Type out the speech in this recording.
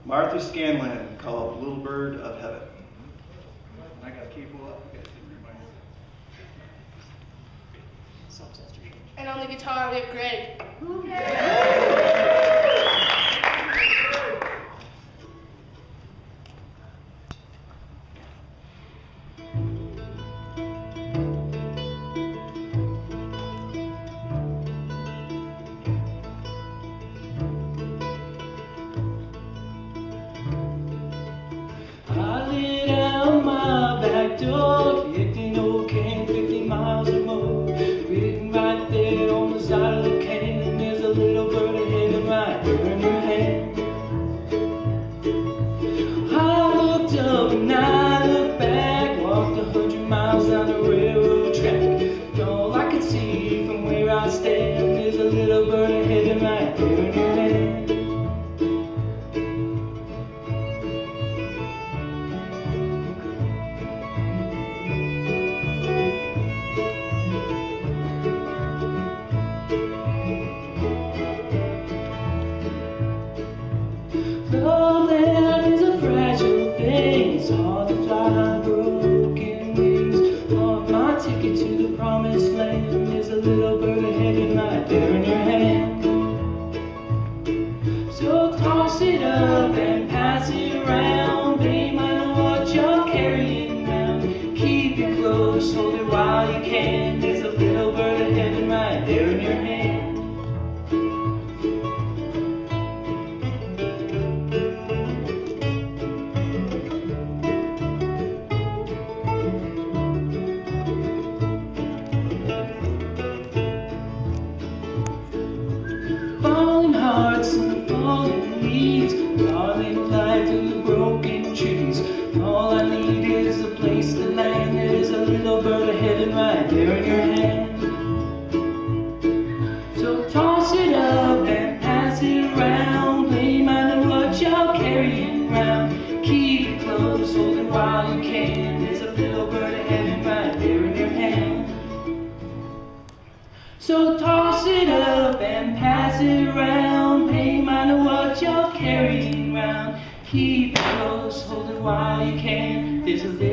Martha Scanlon, called Little Bird of Heaven. I got to keep up. And on the guitar we have Greg. I lit out my back door, kicked an old can 50 miles or more. Written right there on the side of the can, there's a little bird of heaven right there in your hand. I looked up and I looked back, walked 100 miles down the railroad track. And all I could see from where I stand is a little bird of heaven right there in your hand. Love that is a fragile thing, it's hard to fly broken wings. On my ticket to the promised land, there's a little bird of heaven right there in your hand. So toss it up and pass it around, babe, I know what you're carrying around. Keep it close, hold it while you can, there's a little bird of heaven right there in your hand. Falling hearts and falling leaves, darling light through the broken trees. All I need is a place to land, there's a little bird of heaven right there in your hand. So toss it up and pass it around, babe, I know what you're carrying around. Keep it close, hold it while you can, there's a little bird of heaven right there in your hand. So toss it up and pass it around, babe, I know what you're carrying around. Keep it close, hold it while you can, there's a little